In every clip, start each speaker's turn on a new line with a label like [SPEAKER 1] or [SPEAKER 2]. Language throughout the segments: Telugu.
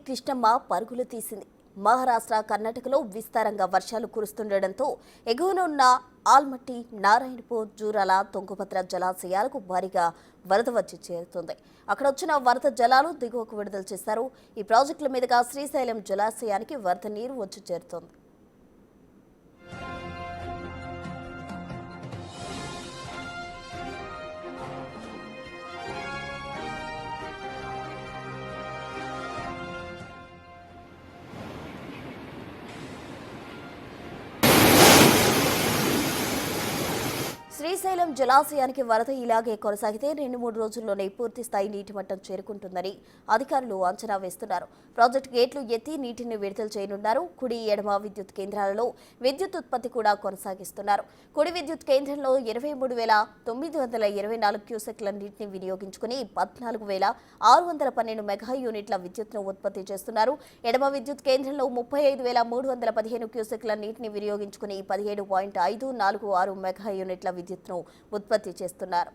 [SPEAKER 1] కృష్ణమ్మ పరుగులు తీసింది. మహారాష్ట్ర, కర్ణాటకలో విస్తారంగా వర్షాలు కురుస్తుండటంతో ఎగువన ఉన్న ఆల్మట్టి, నారాయణపూర్, జూరాల, తుంగభద్ర జలాశయాలకు భారీగా వరద వచ్చి చేరుతుంది. అక్కడ వచ్చిన వరద జలాలు దిగువకు విడుదల చేశారు. ఈ ప్రాజెక్టుల మీదుగా శ్రీశైలం జలాశయానికి వరద నీరు వచ్చి చేరుతోంది. శ్రీశైలం జలాశయానికి వరద ఇలాగే కొనసాగితే 2-3 రోజుల్లోనే పూర్తి స్థాయి నీటి మట్టం చేరుకుంటుందని అధికారులు అంచనా వేస్తున్నారు. ప్రాజెక్టు గేట్లు ఎత్తి నీటిని విడుదల చేయనున్నారు. కుడి, ఎడమ విద్యుత్ కేంద్రాలలో విద్యుత్ ఉత్పత్తి కూడా కొనసాగిస్తున్నారు. కుడి విద్యుత్ కేంద్రంలో 23,924 క్యూసెక్ల నీటిని వినియోగించుకుని 14,612 మెగా యూనిట్ల విద్యుత్ను ఉత్పత్తి చేస్తున్నారు. ఎడమ విద్యుత్ కేంద్రంలో 35,315 క్యూసెక్ల నీటిని వినియోగించుకుని 17.546 మెగా యూనిట్ల విద్యుత్ను ఉత్పత్తి చేస్తున్నారు.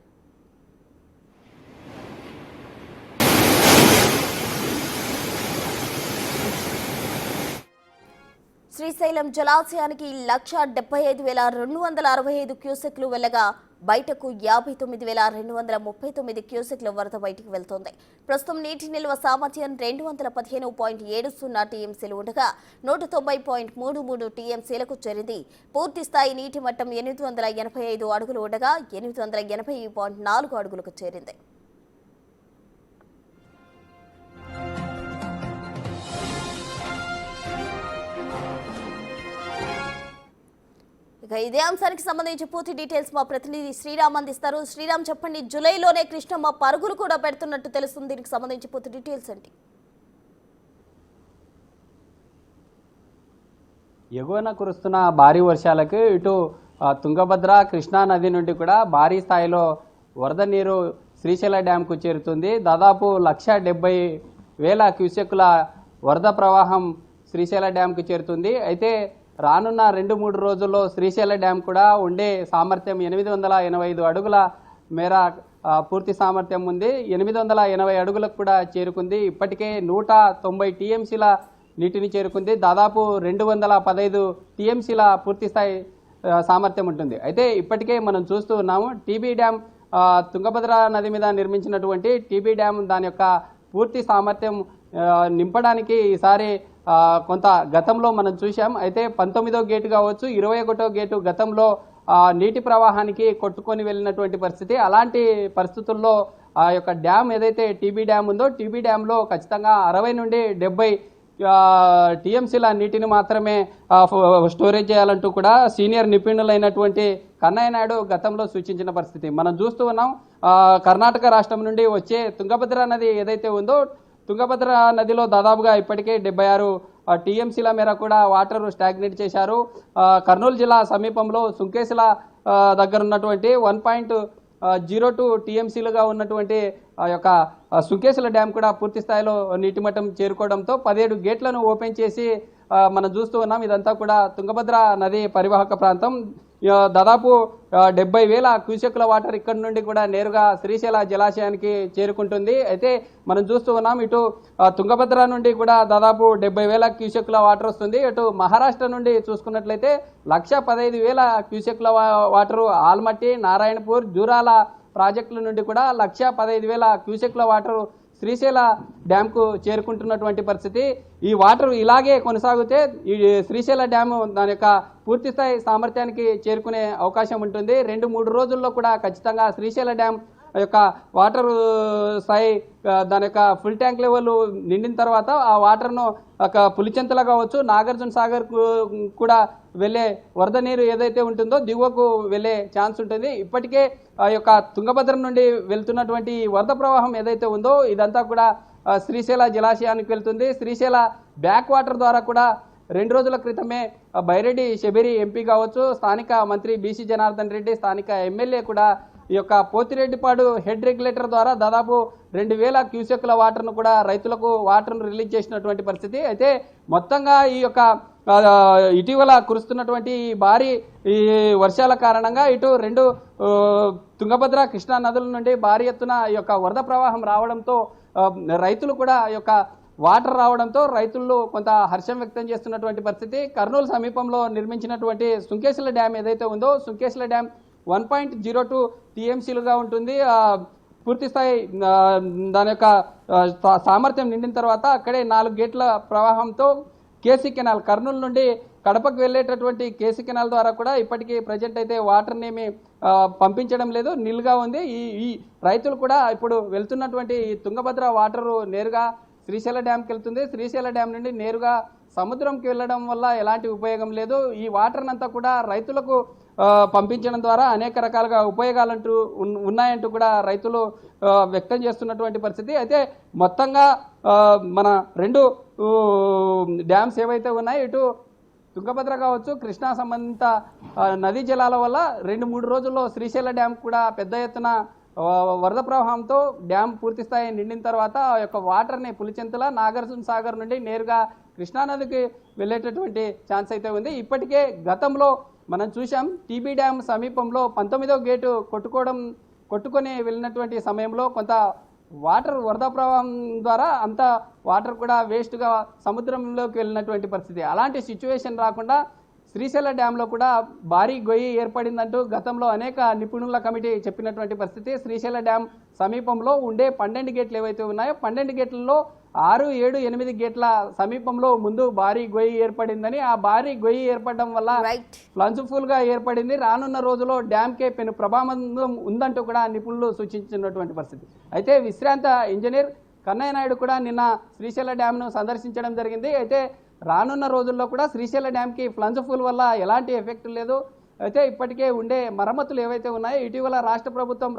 [SPEAKER 1] శ్రీశైలం జలాశయానికి 1,75,265 క్యూసెక్లు వెళ్లగా బయటకు 59,239 క్యూసెక్ల వరద బయటికి వెళ్తోంది. ప్రస్తుతం నీటి నిల్వ సామర్థ్యం 215.70 టీఎంసీలు ఉండగా 190.33 టీఎంసీలకు చేరింది. పూర్తి స్థాయి నీటి మట్టం 885 అడుగులు ఉండగా 880.4 అడుగులకు చేరింది. ఇదే అంశానికి సంబంధించి పూర్తి డీటెయిల్స్ మా ప్రతినిధి శ్రీరామ్ అందిస్తారు. శ్రీరామ్, చెప్పండి, జూలైలోనే కృష్ణమ్మ పరుగులు కూడా పెడుతున్నట్టు తెలుస్తుంది. దీనికి సంబంధించి పూర్తి డీటెయిల్స్ ఏంటి?
[SPEAKER 2] ఎగువన కురుస్తున్న భారీ వర్షాలకు ఇటు తుంగభద్ర, కృష్ణా నది నుండి కూడా భారీ స్థాయిలో వరద నీరు శ్రీశైల డ్యాంకు చేరుతుంది. దాదాపు 170,000 క్యూసెక్కుల వరద ప్రవాహం శ్రీశైల డ్యాంకు చేరుతుంది. అయితే రానున్న 2-3 రోజుల్లో శ్రీశైల డ్యాం కూడా ఉండే సామర్థ్యం 885 అడుగుల మేర పూర్తి సామర్థ్యం ఉంది. 880 అడుగులకు కూడా చేరుకుంది. ఇప్పటికే 190 టీఎంసీల నీటిని చేరుకుంది. దాదాపు 215 టీఎంసీల పూర్తి స్థాయి సామర్థ్యం ఉంటుంది. అయితే ఇప్పటికే మనం చూస్తూ ఉన్నాము, టీబీ డ్యాం తుంగభద్ర నది మీద నిర్మించినటువంటి టీబీ డ్యాం దాని యొక్క పూర్తి సామర్థ్యం నింపడానికి ఈసారి కొంత గతంలో మనం చూసాం. అయితే 19వ గేటు కావచ్చు, 21వ గేటు గతంలో నీటి ప్రవాహానికి కొట్టుకొని వెళ్ళినటువంటి పరిస్థితి. అలాంటి పరిస్థితుల్లో ఆ యొక్క డ్యామ్ ఏదైతే టీబీ డ్యామ్ ఉందో, టీబీ డ్యాంలో ఖచ్చితంగా 60 నుండి 70 టీఎంసీల నీటిని మాత్రమే స్టోరేజ్ చేయాలంటూ కూడా సీనియర్ నిపుణులైనటువంటి కన్నయ్య నాయుడు గతంలో సూచించిన పరిస్థితి మనం చూస్తూ ఉన్నాం. కర్ణాటక రాష్ట్రం నుండి వచ్చే తుంగభద్ర నది ఏదైతే ఉందో, తుంగభద్ర నదిలో దాదాపుగా ఇప్పటికే 76 టీఎంసీల మేర కూడా వాటర్ స్టాగ్నేట్ చేశారు. కర్నూలు జిల్లా సమీపంలో సుంకేసుల దగ్గర ఉన్నటువంటి 1.02 టీఎంసీలుగా ఉన్నటువంటి ఆ యొక్క సుంకేసుల డ్యాం కూడా పూర్తి స్థాయిలో నీటి మట్టం చేరుకోవడంతో 17 గేట్లను ఓపెన్ చేసి మనం చూస్తూ ఉన్నాం. ఇదంతా కూడా తుంగభద్ర నది పరివాహక ప్రాంతం. దాదాపు 70,000 క్యూసెక్ల వాటర్ ఇక్కడి నుండి కూడా నేరుగా శ్రీశైల జలాశయానికి చేరుకుంటుంది. అయితే మనం చూస్తూ ఉన్నాం, ఇటు తుంగభద్ర నుండి కూడా దాదాపు 70,000 క్యూసెక్ల వాటర్ వస్తుంది. ఇటు మహారాష్ట్ర నుండి చూసుకున్నట్లయితే 115,000 క్యూసెక్ల వాటరు ఆల్మట్టి, నారాయణపూర్, జూరాల ప్రాజెక్టుల నుండి కూడా 115,000 క్యూసెక్ల వాటరు శ్రీశైల డ్యాంకు చేరుకుంటున్నటువంటి పరిస్థితి. ఈ వాటర్ ఇలాగే కొనసాగితే ఈ శ్రీశైల డ్యాము దాని యొక్క పూర్తి స్థాయి సామర్థ్యానికి చేరుకునే అవకాశం ఉంటుంది. 2-3 రోజుల్లో కూడా ఖచ్చితంగా శ్రీశైల డ్యాం యొక్క వాటర్ స్థాయి దాని యొక్క ఫుల్ ట్యాంక్ లెవెల్ నిండిన తర్వాత ఆ వాటర్ను ఒక పులిచెంతల కావచ్చు, నాగార్జున సాగర్ కూడా వెళ్ళే వరద నీరు ఏదైతే ఉంటుందో దిగువకు వెళ్ళే ఛాన్స్ ఉంటుంది. ఇప్పటికే ఆ యొక్క తుంగభద్ర నుండి వెళ్తున్నటువంటి వరద ప్రవాహం ఏదైతే ఉందో ఇదంతా కూడా శ్రీశైల జలాశయానికి వెళ్తుంది. శ్రీశైల బ్యాక్ వాటర్ ద్వారా కూడా 2 రోజుల క్రితమే బైరెడ్డి షబీరి ఎంపీ కావచ్చు, స్థానిక మంత్రి బీసీ జనార్దన్ రెడ్డి, స్థానిక ఎమ్మెల్యే కూడా ఈ యొక్క పోతిరెడ్డిపాడు హెడ్ రెగ్యులేటర్ ద్వారా దాదాపు 2,000 క్యూసెక్ల వాటర్ను కూడా రైతులకు వాటర్ను రిలీజ్ చేసినటువంటి పరిస్థితి. అయితే మొత్తంగా ఈ యొక్క ఇటీవల కురుస్తున్నటువంటి భారీ ఈ వర్షాల కారణంగా ఇటు 2 తుంగభద్ర, కృష్ణా నదుల నుండి భారీ ఎత్తున ఈ యొక్క వరద ప్రవాహం రావడంతో రైతులు కూడా ఈ యొక్క వాటర్ రావడంతో రైతుల్లో కొంత హర్షం వ్యక్తం చేస్తున్నటువంటి పరిస్థితి. కర్నూలు సమీపంలో నిర్మించినటువంటి సుంకేశ్వర డ్యామ్ ఏదైతే ఉందో సుంకేశ్వర డ్యామ్ 1.02 టీఎంసీలుగా ఉంటుంది. పూర్తి స్థాయి దాని యొక్క సామర్థ్యం నిండిన తర్వాత అక్కడే 4 గేట్ల ప్రవాహంతో కేసీ కెనాల్ కర్నూలు నుండి కడపకు వెళ్ళేటటువంటి కేసీ కెనాల్ ద్వారా కూడా ఇప్పటికీ ప్రజెంట్ అయితే వాటర్ని ఏమి పంపించడం లేదు, నిల్గా ఉంది. ఈ రైతులు కూడా ఇప్పుడు వెళ్తున్నటువంటి తుంగభద్ర వాటరు నేరుగా శ్రీశైల డ్యాంకి వెళ్తుంది. శ్రీశైల డ్యామ్ నుండి నేరుగా సముద్రంకి వెళ్ళడం వల్ల ఎలాంటి ఉపయోగం లేదు. ఈ వాటర్ అంతా కూడా రైతులకు పంపించడం ద్వారా అనేక రకాలుగా ఉపయోగాలంటూ ఉన్నాయంటూ కూడా రైతులు వ్యక్తం చేస్తున్నటువంటి పరిస్థితి. అయితే మొత్తంగా మన 2 డ్యామ్స్ ఏవైతే ఉన్నాయో ఇటు తుంగభద్ర కావచ్చు, కృష్ణా సంబంధిత నదీ జలాల వల్ల 2-3 రోజుల్లో శ్రీశైల డ్యామ్ కూడా పెద్ద ఎత్తున వరద ప్రవాహంతో డ్యామ్ పూర్తి స్థాయి నిండిన తర్వాత ఆ యొక్క వాటర్ని పులిచెంతల నాగార్జున సాగర్ నుండి నేరుగా కృష్ణానదికి వెళ్ళేటటువంటి ఛాన్స్ అయితే ఉంది. ఇప్పటికే గతంలో మనం చూసాం టీబీ డ్యామ్ సమీపంలో 19వ గేటు కొట్టుకొని వెళ్ళినటువంటి సమయంలో కొంత వాటర్ వరద ప్రవాహం ద్వారా అంత వాటర్ కూడా వేస్ట్గా సముద్రంలోకి వెళ్ళినటువంటి పరిస్థితి. అలాంటి సిచ్యువేషన్ రాకుండా శ్రీశైల డ్యాంలో కూడా భారీ గొయ్యి ఏర్పడిందంటూ గతంలో అనేక నిపుణుల కమిటీ చెప్పినటువంటి పరిస్థితి. శ్రీశైల డ్యాం సమీపంలో ఉండే 12 గేట్లు ఏవైతే ఉన్నాయో 12 గేట్లలో 6, 7, 8 గేట్ల సమీపంలో ముందు భారీ గొయ్యి ఏర్పడిందని, ఆ భారీ గొయ్యి ఏర్పడడం వల్ల ప్లంజ్ఫుల్ గా ఏర్పడింది. రానున్న రోజుల్లో డ్యాంకే పెను ప్రభావం ఉందంటూ కూడా నిపుణులు సూచించినటువంటి పరిస్థితి. అయితే విశ్రాంత ఇంజనీర్ కన్నయ్య నాయుడు కూడా నిన్న శ్రీశైల డ్యాంను సందర్శించడం జరిగింది. అయితే రానున్న రోజుల్లో కూడా శ్రీశైల డ్యాంకి ఫ్లంజ్ఫుల్ వల్ల ఎలాంటి ఎఫెక్ట్ లేదు. అయితే ఇప్పటికే ఉండే మరమ్మతులు ఏవైతే ఉన్నాయో ఇటీవల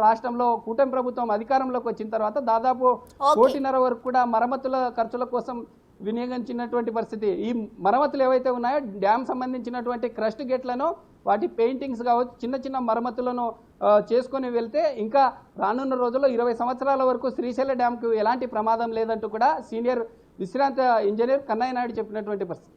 [SPEAKER 2] రాష్ట్రంలో కూటమి ప్రభుత్వం అధికారంలోకి వచ్చిన తర్వాత దాదాపు 1.5 కోటి వరకు కూడా మరమ్మతుల ఖర్చుల కోసం వినియోగించినటువంటి పరిస్థితి. ఈ మరమ్మతులు ఏవైతే ఉన్నాయో డ్యామ్ సంబంధించినటువంటి క్రస్ట్ గేట్లను వాటి పెయింటింగ్స్ కావచ్చు చిన్న చిన్న మరమ్మతులను చేసుకొని వెళ్తే ఇంకా రానున్న రోజుల్లో 20 సంవత్సరాల వరకు శ్రీశైల డ్యాంకు ఎలాంటి ప్రమాదం లేదంటూ కూడా సీనియర్ విశ్రాంత ఇంజనీర్ కన్నయ్య నాయుడు చెప్పినటువంటి పరిస్థితి.